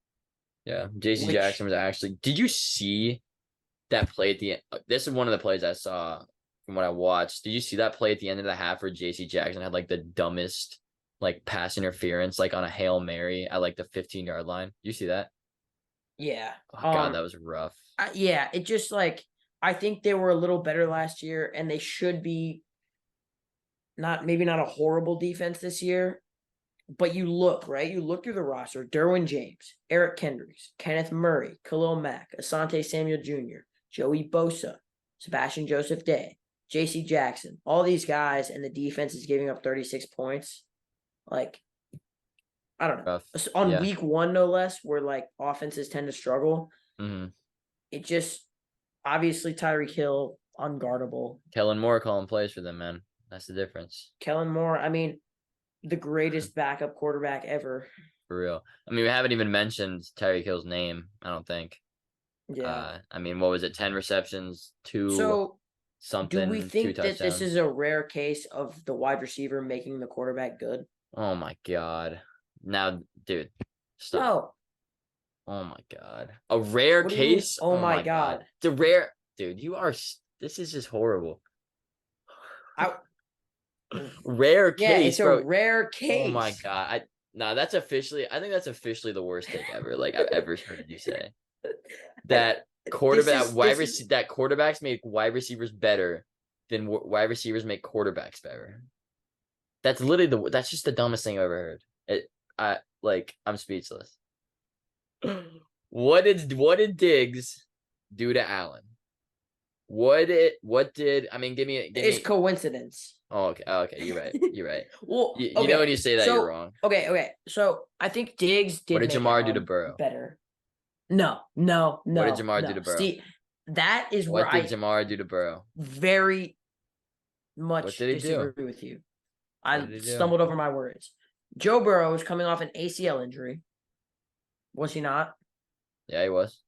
Yeah, JC Jackson was actually. Did you see that play at the end? This is one of the plays I saw from what I watched. Did you see that play at the end of the half where JC Jackson had like the dumbest like pass interference, like on a Hail Mary at like the 15-yard line? You see that? Yeah. Oh God, that was rough. Yeah, it just like, I think they were a little better last year, and they should be maybe not a horrible defense this year. But you look, right? You look through the roster: Derwin James, Eric Kendricks, Kenneth Murray, Khalil Mack, Asante Samuel Jr., Joey Bosa, Sebastian Joseph Day, J.C. Jackson. All these guys, and the defense is giving up 36 points. Like, I don't know. On week 1, no less, where like offenses tend to struggle. It just, obviously Tyreek Hill, unguardable. Kellen Moore calling plays for them, man. That's the difference. Kellen Moore, I mean, the greatest backup quarterback ever. For real. I mean, we haven't even mentioned Tyreek Hill's name, I don't think. Yeah. I mean, what was it? 10 receptions, 2 something. Do we think that this is a rare case of the wide receiver making the quarterback good? Oh my God. Now, dude, stop. No. Oh my God. A rare case? Oh my God. It's a rare, dude, this is just horrible. Rare case. Yeah, it's a rare case. Oh my God. I think that's officially the worst take ever. Like I've ever heard you say. That quarterbacks make wide receivers better than wide receivers make quarterbacks better. That's literally that's just the dumbest thing I've ever heard. I'm speechless. What did Diggs due to Allen. What did I mean? Give me. It's coincidence. Oh, okay. Oh, okay, you're right. You're right. Well, you know when you say that, you're wrong. Okay. So I think Diggs did. What did make Jamar do to Burrow? Better. No. What did Jamar do to Burrow? Steve, that is what did Jamar do to Burrow? Very much disagree do? with you. I stumbled over my words. Joe Burrow was coming off an ACL injury. Was he not? Yeah, he was.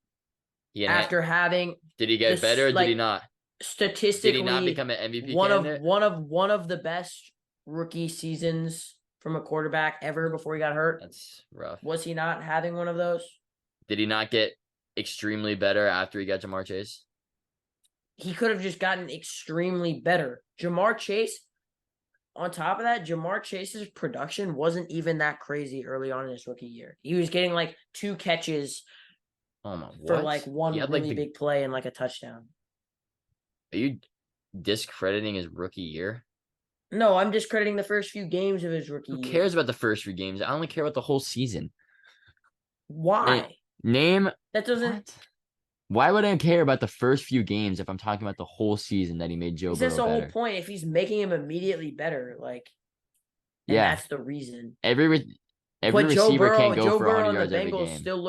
After having, did he get better or did he not? Statistically, did he not become an MVP candidate? One of the best rookie seasons from a quarterback ever before he got hurt. That's rough. Was he not having one of those? Did he not get extremely better after he got Jamar Chase? He could have just gotten extremely better. Jamar Chase, on top of that, Jamar Chase's production wasn't even that crazy early on in his rookie year. He was getting like 2 catches for like one really big play and like a touchdown. Are you discrediting his rookie year? No, I'm discrediting the first few games of his rookie year. Who cares about the first few games? I only care about the whole season. Why? Name that doesn't. What? Why would I care about the first few games if I'm talking about the whole season that he made Joe Burrow better? That's the whole point. If he's making him immediately better, like, yeah, that's the reason. Every receiver can't go for 100 yards every game. Still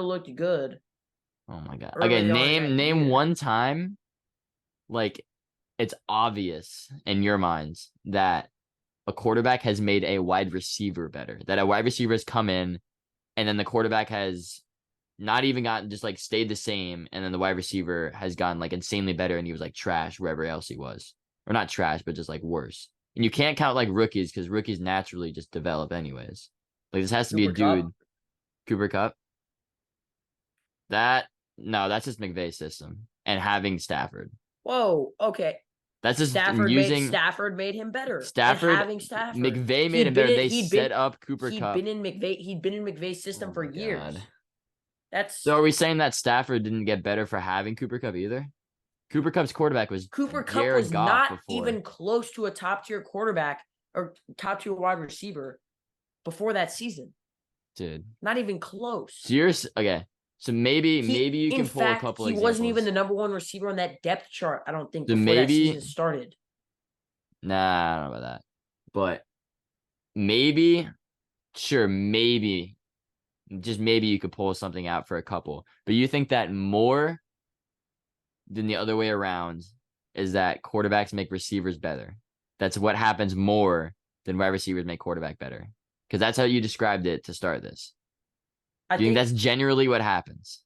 looked good. Oh my god. Okay, name one time, like, it's obvious in your minds that a quarterback has made a wide receiver better. That a wide receiver has come in, and then the quarterback has not even gotten, just like stayed the same, and then the wide receiver has gotten like insanely better, and he was like trash wherever else he was, or not trash, but just like worse. And you can't count like rookies because rookies naturally just develop anyways. Like this has to be a dude. Cooper Kupp. That's just McVay's system and having Stafford. Whoa, okay. That's just Stafford made him better. Having Stafford. McVay made him better. They set up Cooper Kupp. He'd been in McVay's system for years. So are we saying that Stafford didn't get better for having Cooper Kupp either? Cooper Kupp's quarterback was not even close to a top-tier quarterback or top-tier wide receiver before that season. Dude. Not even close. Okay. So maybe you can pull a couple examples. He wasn't even the number 1 receiver on that depth chart, I don't think, before that season started. Nah, I don't know about that. But maybe, just maybe you could pull something out for a couple. But you think that more than the other way around is that quarterbacks make receivers better. That's what happens more than wide receivers make quarterback better. Because that's how you described it to start this. Do you think that's generally what happens?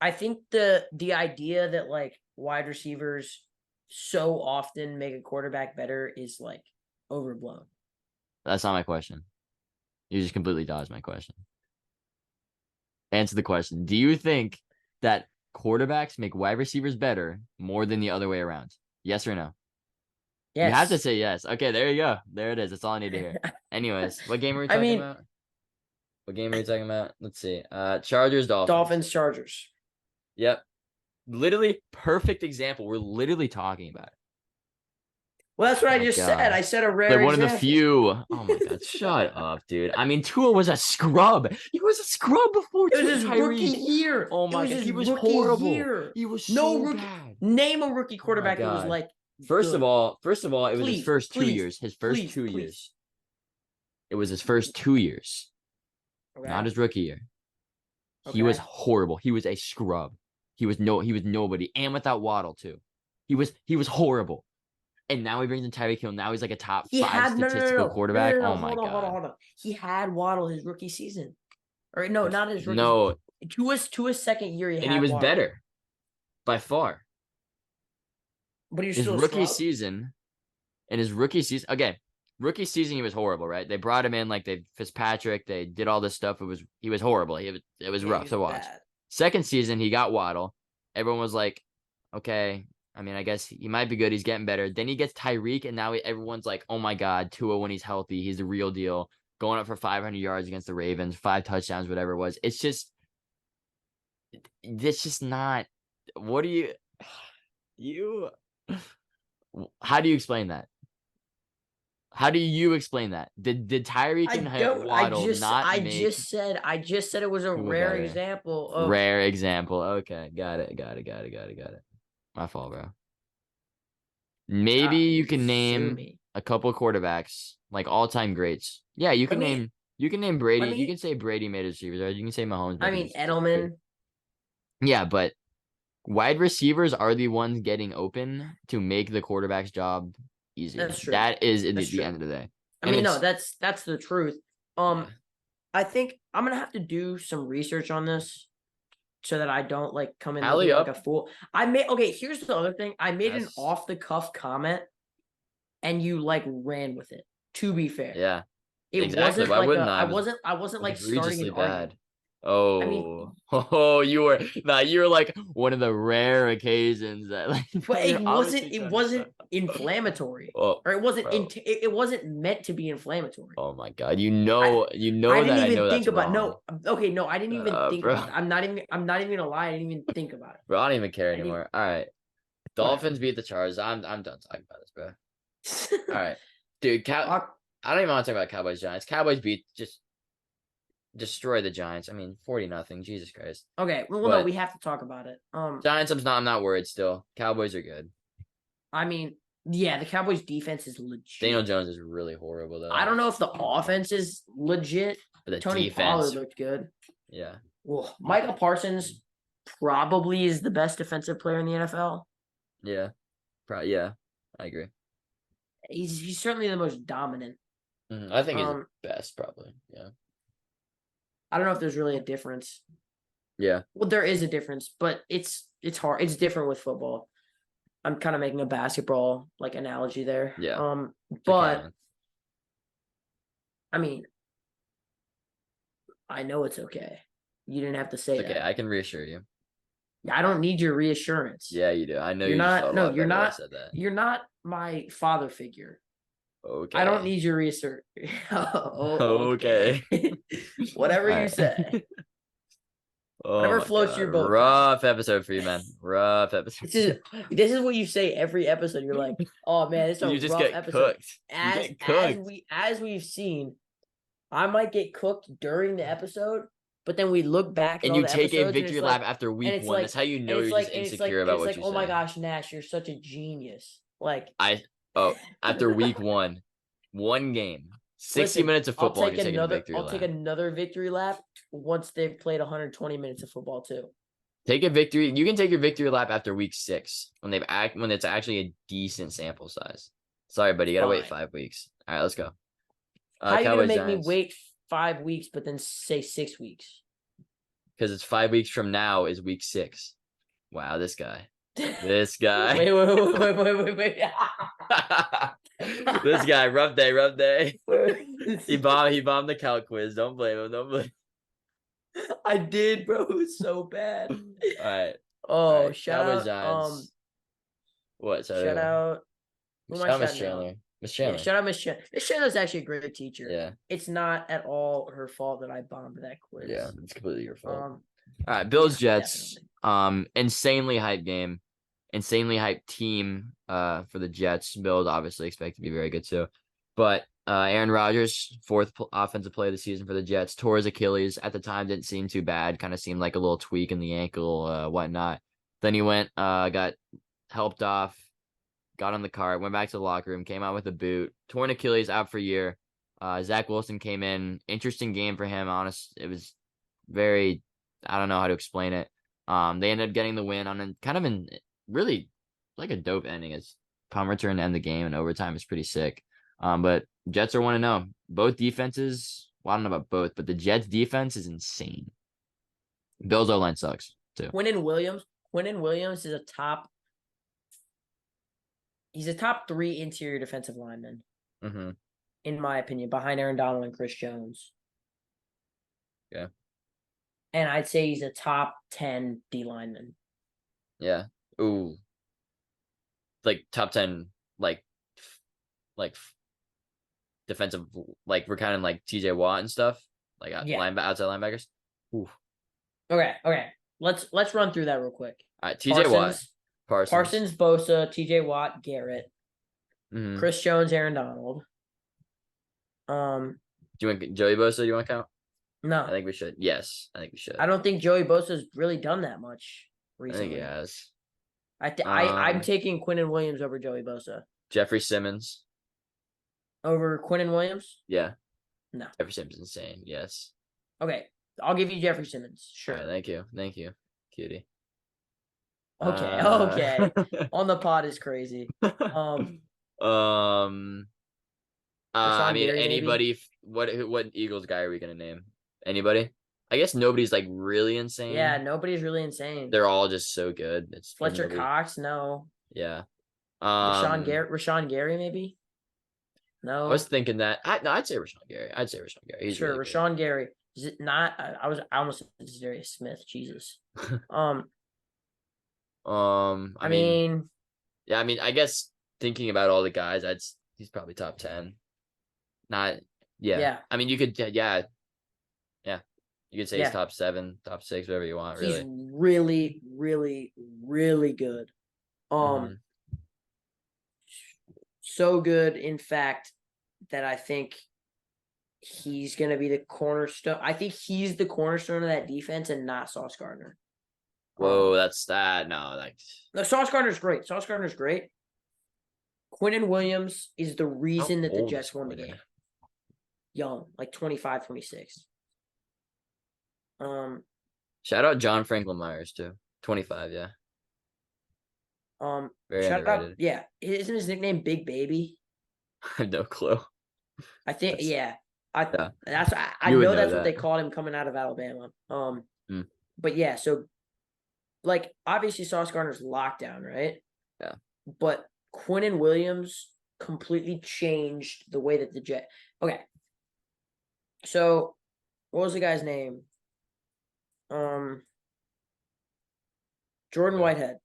I think the idea that like wide receivers so often make a quarterback better is like overblown. That's not my question. You just completely dodged my question. Answer the question. Do you think that quarterbacks make wide receivers better more than the other way around? Yes or no? Yes. You have to say yes. Okay, there you go. There it is. That's all I need to hear. Anyways, what game are we talking about? What game are we talking about? Let's see. Chargers, Dolphins. Dolphins, Chargers. Yep. Literally perfect example. We're literally talking about it. Well, that's what I just said. I said a rare example. One of the few. Oh my god, shut up, dude. I mean, Tua was a scrub. He was a scrub before. It was his rookie year. Oh my god, he was horrible. He was so bad. Name a rookie quarterback that was like. First of all, it was his first 2 years. His first 2 years. It was his first 2 years. Okay. Not his rookie year. Okay. He was horrible. He was a scrub. He was nobody. And without Waddle too. He was horrible. And now he brings in Tyreek Hill. Now he's like a top 5 statistical quarterback. Oh my god. Hold on. He had Waddle his rookie season. Or no, not his rookie. No. To his second year, he was Waddle. Better. By far. But his rookie season. In his rookie season. Okay. Rookie season, he was horrible, right? They brought him in like Fitzpatrick. They did all this stuff. He was horrible. It was rough to watch. Bad. Second season, he got Waddle. Everyone was like, okay, I mean, I guess he might be good. He's getting better. Then he gets Tyreek, and now everyone's like, oh my god, Tua when he's healthy, he's the real deal. Going up for 500 yards against the Ravens, 5 touchdowns, whatever it was. It's just not. What do you? How do you explain that? How do you explain that? Did Tyreek and Waddle not make? I just said it was a rare example of rare example. Okay, got it. My fault, bro. Maybe you can name a couple quarterbacks, like all-time greats. Yeah, you can name Brady. You can say Brady made receivers, right? You can say Mahomes. I mean, Edelman. Yeah, but wide receivers are the ones getting open to make the quarterback's job easy. That's true. That is the end of the day. I mean, no, that's the truth. I think I'm gonna have to do some research on this so that I don't like come in looking like a fool. Here's the other thing. I made an off the cuff comment and you like ran with it, to be fair. Yeah. It wasn't like I wasn't like starting an argument. Oh, I mean, you were like one of the rare occasions that like. But it wasn't inflammatory, or it wasn't it wasn't meant to be inflammatory. Oh my god, you know that I know that's wrong. No, I didn't even think about it. I'm not even gonna lie, I didn't even think about it. Bro, I don't even care anymore. All right, Dolphins beat the Chargers. I'm done talking about this, bro. All right, dude. I don't even want to talk about Cowboys Giants. Cowboys just destroy the Giants. I mean, 40-0. Jesus Christ. Okay, no, we have to talk about it. Giants, I'm not worried still. Cowboys are good. I mean, yeah, the Cowboys defense is legit. Daniel Jones is really horrible though. I don't know if the offense is legit. But the Tony defense Pollard looked good. Yeah. Well, Michael Parsons probably is the best defensive player in the NFL. Yeah. Yeah, I agree. He's certainly the most dominant. I think he's the best, probably. Yeah. I don't know if there's really a difference. Yeah. Well, there is a difference, but it's hard. It's different with football. I'm kind of making a basketball like analogy there. Yeah. But I mean, I know it's okay. You didn't have to say that. Okay, I can reassure you. I don't need your reassurance. Yeah, you do. I know you're not. No, you're not. You're not my father figure. Okay. I don't need your research. Okay. Whatever you say. Whatever floats your boat. Rough episode for you, man. Rough episode. This is what you say every episode. You're like, oh man, it's a rough episode. As we've seen, I might get cooked during the episode, but then we look back and you take a victory lap after week one. That's how you know you're just insecure about what you say. Oh my gosh, Nash, you're such a genius. After week one game, 60 minutes of football. I'll take another victory lap once they've played 120 minutes of football too. Take a victory. You can take your victory lap after week 6 when it's actually a decent sample size. Sorry, buddy, you gotta wait 5 weeks. All right, let's go. How are you gonna make me wait 5 weeks, but then say 6 weeks? Because it's 5 weeks from now is week 6. Wow, this guy. This guy. Wait. This guy, rough day. He bombed the calc quiz. Don't blame him. I did, bro. It was so bad. All right. Oh, shout out. Giants. What? Sorry. Shout out. Miss Chandler. Yeah, shout out Miss Chandler. Miss Chandler's actually a great teacher. Yeah. It's not at all her fault that I bombed that quiz. Yeah, it's completely your fault. All right, Bills Jets. Definitely. Insanely hyped game. Insanely hyped team for the Jets. Bills obviously expect to be very good too. But Aaron Rodgers, 4th offensive play of the season for the Jets, tore his Achilles. At the time, didn't seem too bad. Kind of seemed like a little tweak in the ankle, whatnot. Then he went, got helped off, got on the cart, went back to the locker room, came out with a boot, torn Achilles, out for a year. Zach Wilson came in. Interesting game for him. It was very, I don't know how to explain it. They ended up getting the win on really like a dope ending. As punt return to end the game and overtime is pretty sick. But Jets are 1-0. Both defenses, well, I don't know about both, but the Jets defense is insane. Bills O-line sucks too. Quinnen Williams is he's a top 3 interior defensive lineman. Mm-hmm. In my opinion, behind Aaron Donald and Chris Jones. Yeah. And I'd say he's a top 10 D lineman. Yeah. Ooh. Like top 10, like defensive, like we're kind of like TJ Watt and stuff, like outside linebackers. Ooh. Okay. Let's run through that real quick. All right, TJ Watt, Parsons, Bosa, TJ Watt, Garrett, Chris Jones, Aaron Donald, Do you want Joey Bosa? Do you want to count? No, I think we should. Yes, I think we should. I don't think Joey Bosa's really done that much I think he recently. has. I'm taking Quinnen Williams over Joey Bosa. Jeffrey Simmons. Over Quinnen Williams? Yeah. No. Jeffrey Simmons is insane. Yes. Okay. I'll give you Jeffrey Simmons. Sure. All right, thank you. Thank you, cutie. Okay. Okay. On the pod is crazy. I Rashawn mean, Gary, anybody. maybe? What Eagles guy are we gonna name? Anybody? I guess nobody's like really insane. Yeah, nobody's really insane. They're all just so good. It's Fletcher Cox, no. Yeah. Rashawn Gary, maybe? No. I was thinking that. I'd say Rashawn Gary. He's sure, really Rashawn Gary. Is it not? I almost said Darius Smith. Jesus. I mean, yeah. I mean, I guess thinking about all the guys, he's probably top 10. Not. Yeah. Yeah. I mean, you could. Yeah. Yeah. You could say he's top 7, top 6, whatever you want. Really. He's really, really, really good. So good, in fact, that I think he's going to be the cornerstone. I think he's the cornerstone of that defense and not Sauce Gardner. Whoa, that's that. No, Sauce Gardner's great. Sauce Gardner's great. Quinnen Williams is the reason that the Jets won the game. Young, like 25, 26. Shout out John Franklin Myers too. 25, yeah. Very shout underrated. Out, yeah. Isn't his nickname Big Baby? I have no clue. I think I know that's what they called him coming out of Alabama. But yeah, so like obviously Sauce Gardner's lockdown, right? Yeah. But Quinnen Williams completely changed the way that the Jet. Okay. So what was the guy's name? Jordan Whitehead.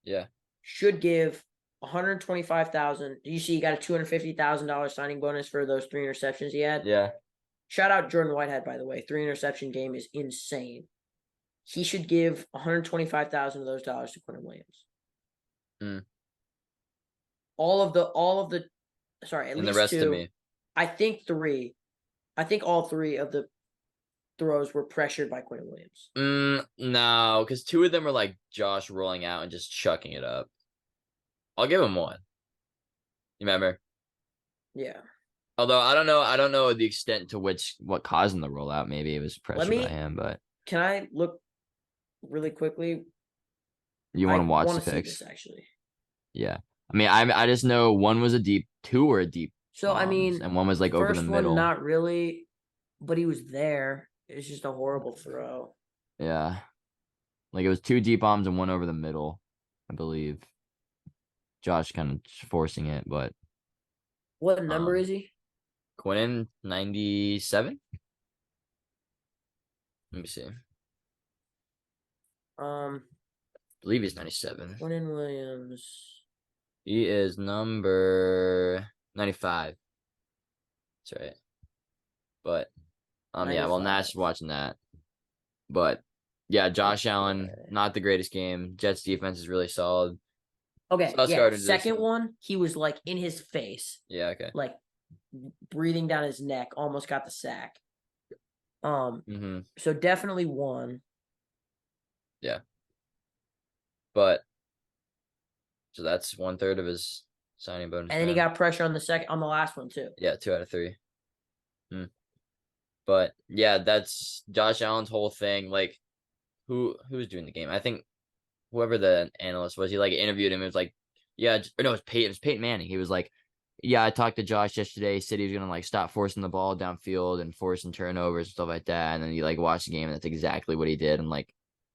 Yeah. Should give $125,000. You see, he got a $250,000 signing bonus for those 3 interceptions he had. Yeah. Shout out Jordan Whitehead, by the way. 3 interception game is insane. He should give $125,000 of those dollars to Quinnen Williams. All of the sorry, at and least the rest 2. Of me. I think 3. I think all 3 of the throws were pressured by Quinnen Williams. No, because 2 of them were like Josh rolling out and just chucking it up. I'll give him 1. You remember? Yeah. Although I don't know the extent to what caused him to roll out. Maybe it was pressure by him, but can I look really quickly? You want to watch the picks? Actually. Yeah. I mean, I just know 1 was a deep, 2 were a deep. So I mean, and 1 was like over the middle. Not really, but he was there. It's just a horrible throw. Yeah. Like it was 2 deep bombs and 1 over the middle, I believe. Josh kind of forcing it, but what number is he? Quinnen 97. Let me see. I believe he's 97. Quinnen Williams. He is number 95. That's right. But yeah, well, Nash is watching that. But yeah, Josh Allen, not the greatest game. Jets defense is really solid. Okay, yeah, second one, he was like in his face. Yeah, okay. Like breathing down his neck, almost got the sack. So definitely 1. Yeah. But so that's 1/3 of his signing bonus. And then he got pressure on the last one too. Yeah, 2 out of 3. But yeah, that's Josh Allen's whole thing. Like who's doing the game? I think whoever the analyst was, he like interviewed him. It was like, yeah, it was Peyton Manning. He was like, yeah, I talked to Josh yesterday. He said he was gonna like stop forcing the ball downfield and forcing turnovers and stuff like that. And then he like watched the game, and that's exactly what he did. And like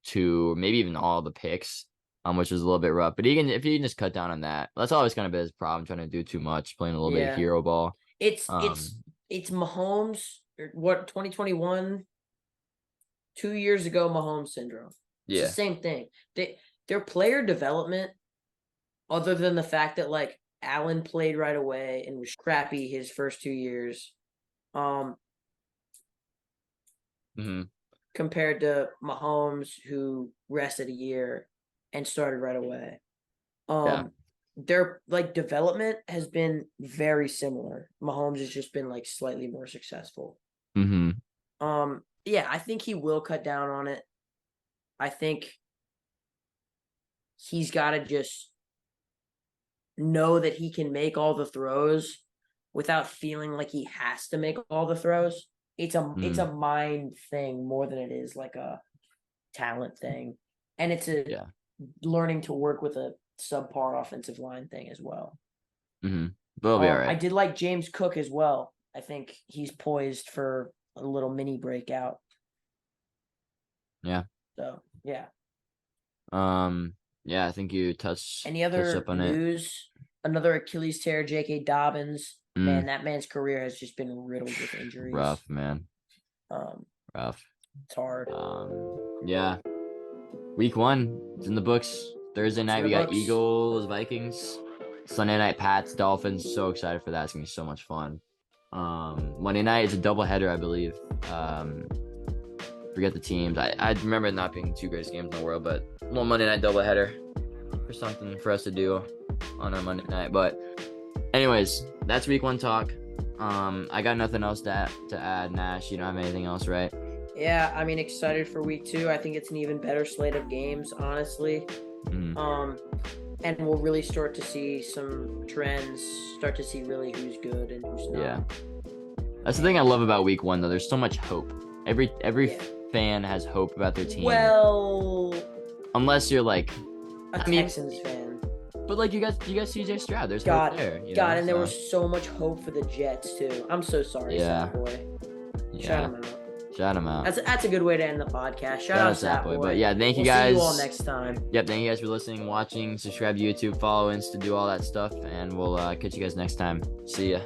2, maybe even all the picks, which was a little bit rough. But if he can just cut down on that, that's always kind of been his problem, trying to do too much, playing a little bit of hero ball. It's Mahomes. What 2021? 2 years ago, Mahomes syndrome. It's the same thing. Their player development, other than the fact that like Allen played right away and was crappy his first 2 years, compared to Mahomes, who rested a year and started right away. their like development has been very similar. Mahomes has just been like slightly more successful. Mm-hmm. Yeah, I think he will cut down on it. I think he's got to just know that he can make all the throws without feeling like he has to make all the throws. It's a mind thing more than it is like a talent thing, and it's a learning to work with a subpar offensive line thing as well. Mm-hmm. They'll be all right. I did like James Cook as well. I think he's poised for a little mini breakout. Yeah. So yeah. Yeah, I think you touched. Any other up on news? Another Achilles tear, J.K. Dobbins. Man, that man's career has just been riddled with injuries. Rough, man. Rough. It's hard. Yeah. Week 1, it's in the books. Thursday night, we got Eagles, Vikings. Sunday night, Pats, Dolphins. So excited for that. It's gonna be so much fun. Monday night, it's a doubleheader, I believe. Forget the teams. I remember it not being 2 greatest games in the world, but one Monday night doubleheader for something for us to do on our Monday night. But anyways, that's week 1 talk. I got nothing else to add. Nash, you don't have anything else, right? Yeah, I mean, excited for week 2. I think it's an even better slate of games, honestly. And we'll really start to see some trends, start to see really who's good and who's not. Yeah. That's the thing I love about week 1, though. There's so much hope. Every fan has hope about their team. Well, unless you're like a Texans fan. But like you guys CJ Stroud. There's hope there. And there was so much hope for the Jets too. I'm so sorry, boy. Yeah. Shout him out. That's a good way to end the podcast. Shout out Sat Boy. But yeah, thank you guys. See you all next time. Yep, thank you guys for listening, watching, subscribe to YouTube, follow Insta, do all that stuff, and we'll catch you guys next time. See ya.